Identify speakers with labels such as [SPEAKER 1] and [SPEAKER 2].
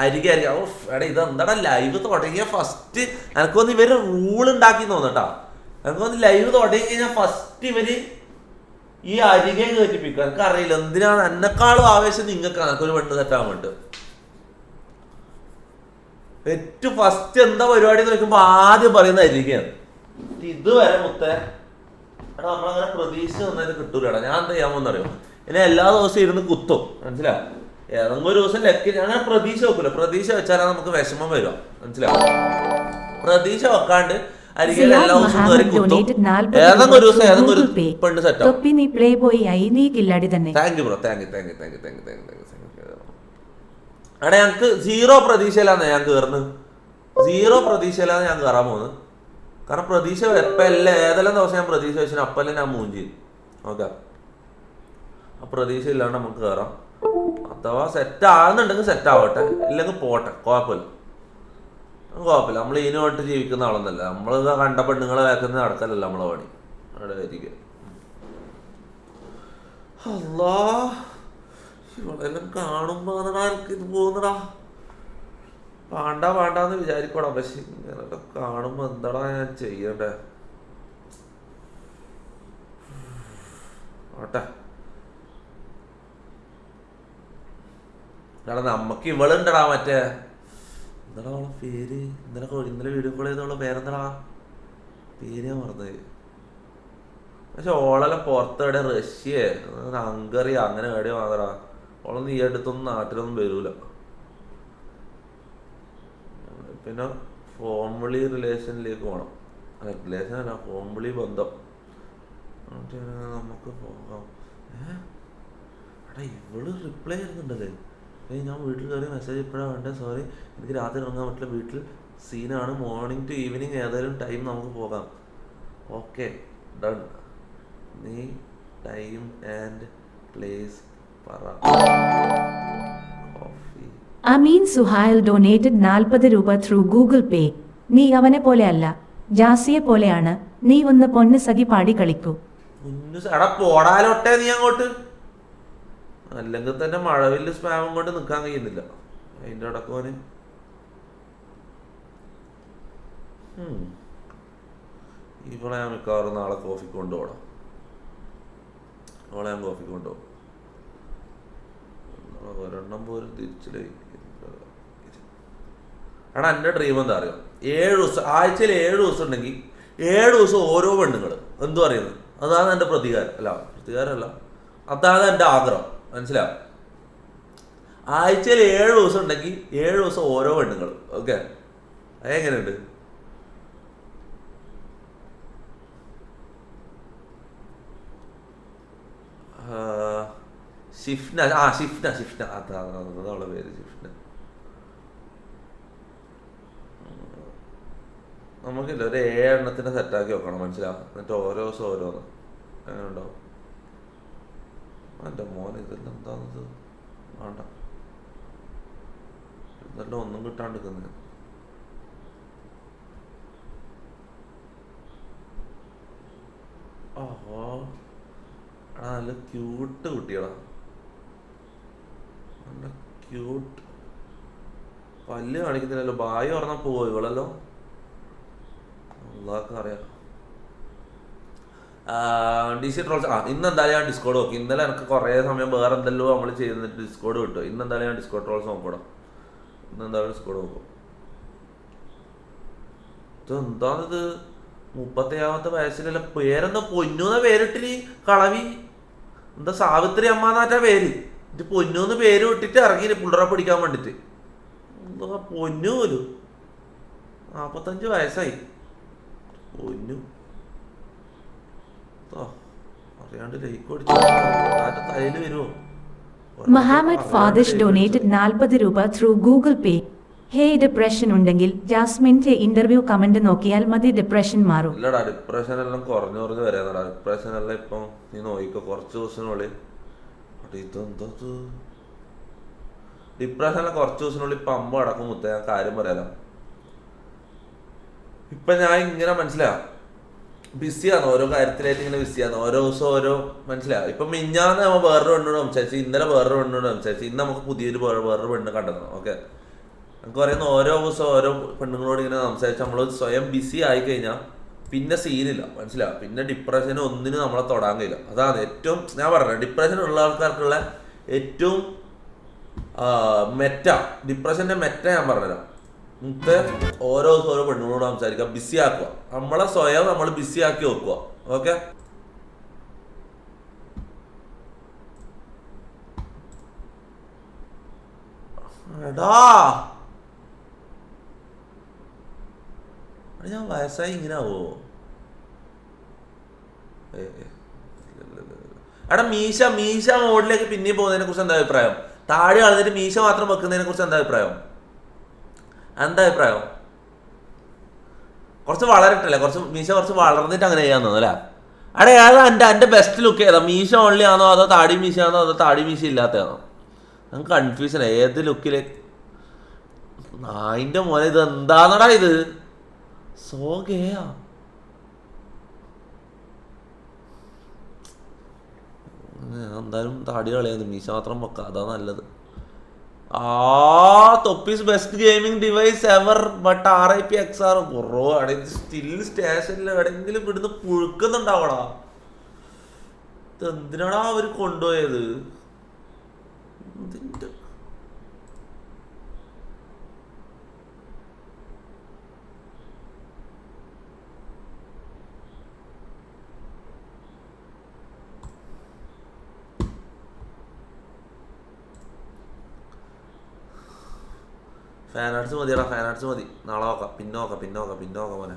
[SPEAKER 1] അരികെ അരികെ എടാ ഇതെന്താടാ ലൈവ് തുടങ്ങിയ ഫസ്റ്റ് എനിക്കൊന്ന് ഇവര് റൂൾ ഉണ്ടാക്കി തോന്നട്ടാ. എനിക്കൊന്ന് ലൈവ് തുടങ്ങി കഴിഞ്ഞാൽ ഫസ്റ്റ് ഇവര് ഈ അരികെ കയറ്റിപ്പിക്കുക. എനിക്ക് അറിയില്ല എന്തിനാണ് എന്നെക്കാളും ആവേശം നിങ്ങൾക്കാണ് എനിക്കൊരു പെണ്ണ് തെറ്റാൻ വേണ്ടി. ഏറ്റവും ഫസ്റ്റ് എന്താ പരിപാടി എന്ന് നോക്കുമ്പോ ആദ്യം പറയുന്ന അരികയാണ്. ഇതുവരെ മുത്തേ എടാ നമ്മളങ്ങനെ പ്രതീക്ഷ തന്നതിന് കിട്ടൂലടാ. ഞാൻ എന്താ ചെയ്യാൻ പോകുന്നറിയോ, ഇനി എല്ലാ ദിവസവും ഇരുന്ന് കുത്തും, മനസ്സിലാവും. ഏതെങ്കിലും ഒരു ദിവസം ലക്കി അങ്ങനെ പ്രതീക്ഷ വെക്കൂല. പ്രതീക്ഷ വെച്ചാലാണ് നമുക്ക് വിഷമം വരിക, മനസ്സിലാവും. പ്രതീക്ഷ വെക്കാണ്ട് അരികെ എല്ലാ ദിവസവും കയറി കുത്തും. ഏതെങ്കിലും ഒരു ദിവസം ഏതെങ്കിലും ഒരു പെണ്ണ് സെറ്റ് ആവും. Thank you bro, thank you. എടാ ഞങ്ങക്ക് സീറോ പ്രതീക്ഷയിലാണ് ഞാൻ കയറുന്നത്. സീറോ പ്രതീക്ഷയിലാണ് ഞാൻ കയറാൻ പോകുന്നത്. കാരണം പ്രതീക്ഷ എപ്പം എല്ലാം ഏതെല്ലാം ദിവസം ഞാൻ പ്രതീക്ഷ വെച്ചാൽ അപ്പെല്ലാം ഞാൻ മൂഞ്ചി. ഓക്കെ, ആ പ്രതീക്ഷ ഇല്ലാണ്ട് നമുക്ക് കയറാം. അഥവാ സെറ്റ് ആകുന്നുണ്ടെങ്കിൽ സെറ്റ് ആവട്ടെ, ഇല്ലെങ്കിൽ പോട്ടെ, കുഴപ്പമില്ല. നമ്മൾ ഇതിനു വേണ്ടിട്ട് ജീവിക്കുന്ന ആളൊന്നല്ല. നമ്മൾ കണ്ട പെണ്ണുങ്ങളെ വേക്കുന്ന നടക്കലല്ല നമ്മളെ പണി. അവിടെ വരിക അല്ലാ, ഇവളെല്ലാം കാണുമ്പോ എനിക്ക് ഇത് പോകുന്നടാ. വേണ്ടാന്ന് വിചാരിക്കടാ, പക്ഷെ ഇങ്ങനൊക്കെ കാണുമ്പോ എന്താടാ ഞാൻ ചെയ്യണ്ടേ? ഓട്ടെ, എടാ നമ്മക്ക് ഇവളുണ്ടടാ, മറ്റേ എന്താടാ അവളെ പേര്, ഇന്നലെ വീഡിയോ കോൾ ചെയ്തവളെ പേരെന്താടാ, പേര് ഞാൻ മറന്നത്. പക്ഷെ ഓളെല്ലാം പുറത്തെവിടെ റഷ്യ ഹംഗറി അങ്ങനെ എവിടെയോ വാങ്ങടാ. ഓളൊന്നും ഈ അടുത്തൊന്നും നാട്ടിലൊന്നും വരൂല. പിന്നെ ഫോംവിളി റിലേഷനിലേക്ക് പോകണം. റിലേഷൻ അല്ല, ഫോംവിളി ബന്ധം. നമുക്ക് പോകാം. എടാ ഇവള് റിപ്ലൈ ചെയ്യുന്നുണ്ടല്ലേ. ഞാൻ വീട്ടിൽ കയറി മെസ്സേജ് ഇപ്പോഴാണ് വേണ്ടത്, സോറി എനിക്ക് രാത്രി ഇറങ്ങാൻ പറ്റില്ല, വീട്ടിൽ സീനാണ്, മോർണിംഗ് ടു ഈവനിങ് ഏതായാലും ടൈം നമുക്ക് പോകാം. Okay done. നീ ടൈം ആൻഡ് പ്ലേസ് പറ.
[SPEAKER 2] അമീൻ സുഹൈൽ ഡൊനേറ്റഡ് 40 രൂപ ത്രൂ ഗൂഗിൾ പേ. നീ അവനെ പോലെ അല്ല, ജാസിയെ പോലെയാണ്. നീ ഒന്ന് പൊന്ന് സഖി പാടി കളിക്കൂ.
[SPEAKER 1] എടാ പോടാലോട്ടെ നീ അങ്ങോട്ട്. അല്ലെങ്കിൽ തന്നെ മഴവില് സ്പാമും കൊണ്ട് നിൽക്കാൻ കഴിയുന്നില്ല. അതിൻ്റെ അടക്കോന് ഇവളെ ഞാൻ മിക്കവാറും നാളെ കോഫിക്ക് കൊണ്ടുപോകണം. അവളെ ഞാൻ കോഫിക്ക് കൊണ്ടുപോകും. ഒരെണ്ണം പോലും തിരിച്ചില്ലേ. എടാ എൻ്റെ ഡ്രീം എന്താ അറിയാം, 7 ദിവസം ആഴ്ചയിൽ 7 ദിവസം ഉണ്ടെങ്കിൽ 7 ദിവസം ഓരോ പെണ്ണുങ്ങൾ എന്തു പറയുന്നത്. അതാണ് എൻ്റെ പ്രതികാരമല്ല, അതാണ് എൻ്റെ ആഗ്രഹം, മനസ്സിലാവും. ആഴ്ചയിൽ 7 ദിവസം ഉണ്ടെങ്കിൽ 7 ദിവസം ഓരോ പെണ്ണുങ്ങൾ. ഓക്കെ, അതെങ്ങനെയുണ്ട്? ഷിഫ്ന അതാണ് പേര്, ഷിഫ്ന. നമുക്കില്ല, ഒരു 7 എണ്ണത്തിനെ സെറ്റാക്കി വെക്കണം, മനസ്സിലാവും. എന്നിട്ട് ഓരോ ദിവസം ഓരോന്ന് അങ്ങനെ ഉണ്ടാവും. എൻ്റെ മോൻ ഇതെല്ലാം എന്താണത്? വേണ്ട, ഇതെല്ലാം ഒന്നും കിട്ടാണ്ടിരിക്കുന്നത്. ഓഹോ, എടാ നല്ല ക്യൂട്ട് കുട്ടികളാ, നല്ല ക്യൂട്ട്. പല്ല് കാണിക്കുന്നില്ലല്ലോ, ബായി പറഞ്ഞാൽ പോവോ ഇവളല്ലോ, അതൊക്കെ അറിയാം. DC ട്രോൾസ് ഇന്നെന്തായാലും ഞാൻ ഡിസ്കോഡ് നോക്കി. ഇന്നലെ എനിക്ക് കുറേ സമയം വേറെ എന്തെല്ലോ നമ്മൾ ചെയ്യുന്നിട്ട് ഡിസ്കോഡ് കിട്ടും. ഇന്നെന്തായാലും ഞാൻ ഡിസ്കോഡ് ട്രോൾസ് നോക്കണം. ഇന്നെന്തായാലും ഡിസ്കോഡ് നോക്കും. ഇതെന്താണിത്, 37ാമത്തെ വയസ്സിലല്ല പേരെന്താ പൊന്നൂന്ന പേരിട്ടിന് കളവി. എന്താ സാവിത്രി അമ്മ എന്നാറ്റാ പേര്. ഇത് പൊന്നൂന്ന് പേര് വിട്ടിട്ട് ഇറങ്ങി പിള്ളേരെ പിടിക്കാൻ വേണ്ടിട്ട്. എന്താ പൊന്നു പോലും, 45 വയസ്സായി പൊന്നു. അറിയാണ്ട് ലൈക്ക് അടിച്ചു തലയിൽ വരുമോ?
[SPEAKER 2] മുഹമ്മദ് ഫാദിഷ് ഡൊനേറ്റഡ് 40 രൂപ ത്രൂ ഗൂഗിൾ പേ. ഹേ, ഡിപ്രഷൻ ഉണ്ടെങ്കിൽ ജാസ്മിന്റെ ഇന്റർവ്യൂ കമന്റ് നോക്കിയാൽ മതി, ഡിപ്രഷൻ മാറും.
[SPEAKER 1] ഇല്ലടാ, ഡിപ്രഷൻ എല്ലാം കുറഞ്ഞു വരാന്നടാ. ഡിപ്രഷൻ എല്ലാം ഇപ്പം നീ നോക്കിക്കോ, കുറച്ച് ദിവസത്തിനുള്ളിൽ. ഇതെന്താ ഡിപ്രഷൻ എല്ലാം കുറച്ച് ദിവസത്തിനുള്ളിൽ ഇപ്പം അമ്മ അടക്കം മുത്ത. ഞാൻ കാര്യം പറയാലോ, ഇപ്പൊ ഞാൻ ഇങ്ങനെ മനസ്സിലാവും ബിസിയാണ്, ഓരോ കാര്യത്തിലായിട്ട് ഇങ്ങനെ ബിസിയാണ്, ഓരോ ദിവസം ഓരോ മനസ്സിലാവും. ഇപ്പൊ മിഞ്ഞാന്ന് നമ്മൾ വേറൊരു പെണ്ണോട് സംസാരിച്ചു, ഇന്നലെ വേറൊരു പെണ്ണോട് സംസാരിച്ചു, ഇന്ന് നമുക്ക് പുതിയൊരു വേറൊരു പെണ്ണ് കണ്ടെത്തണം. ഓക്കെ, നമുക്ക് പറയുന്ന ഓരോ ദിവസം ഓരോ പെണ്ണുങ്ങളോട് ഇങ്ങനെ സംസാരിച്ച് നമ്മൾ സ്വയം ബിസി ആയിക്കഴിഞ്ഞാൽ പിന്നെ സീനില്ല, മനസ്സിലാവും. പിന്നെ ഡിപ്രഷന് ഒന്നിനും നമ്മളെ തൊടാൻ കഴിയില്ല. അതാണ് ഏറ്റവും ഞാൻ പറഞ്ഞത്, ഡിപ്രഷൻ ഉള്ള ആൾക്കാർക്കുള്ള ഏറ്റവും ഡിപ്രഷൻ്റെ മെറ്റ ഞാൻ പറഞ്ഞുതരാം. ഇന്നത്തെ ഓരോ ദിവസം ഓരോ പെണ്ണുങ്ങളോട് സംസാരിക്കുക, ബിസി ആക്കുക, നമ്മളെ സ്വയം നമ്മൾ ബിസി ആക്കി വെക്കുക. ഓക്കെ, എടാ ഞാൻ വയസ്സായി ഇങ്ങനെ ആവോ? എടാ മീശ മോഡിലേക്ക് പിന്നെയും പോകുന്നതിനെ കുറിച്ച് എന്താ അഭിപ്രായം? താഴെ കളഞ്ഞിട്ട് മീശ മാത്രം വെക്കുന്നതിനെ കുറിച്ച് എന്താ അഭിപ്രായം? കുറച്ച് വളരട്ടല്ലേ, മീശ കുറച്ച് വളർന്നിട്ട് അങ്ങനെ ചെയ്യാൻ തോന്നുന്നു അല്ലേ? അടേ ഏതാ എൻ്റെ ബെസ്റ്റ് ലുക്ക് ഏതാ? മീശ ഓൺലി ആണോ അതോ താടി മീശ ആണോ അതോ താടി മീശ ഇല്ലാത്തതാണോ? നമുക്ക് കൺഫ്യൂഷനാ ഏത് ലുക്കിലേക്ക്. നായിൻ്റെ മോനെ ഇത് എന്താണെടാ ഇത്? സോ ഗേയാ. എന്തായാലും താടി കളയാന്ന്, മീശ മാത്രം വെക്കാം, അതാ നല്ലത്. തൊപ്പീസ് best gaming device ever but RIP XR കുറോ അവിടെ സ്റ്റിൽ സ്റ്റേഷനിൽ എവിടെയെങ്കിലും ഇവിടുന്ന് പുഴുക്കുന്നുണ്ടാവടാ. ഇത് എന്തിനാടാ അവർ കൊണ്ടുപോയത്? ഇതിൻ്റെ ഫാൻ ആർട്സ് മതിയടാ, ഫാൻ ആർട്സ് മതി. നാളെ നോക്കാം, പിന്നെ നോക്കാം മോനെ.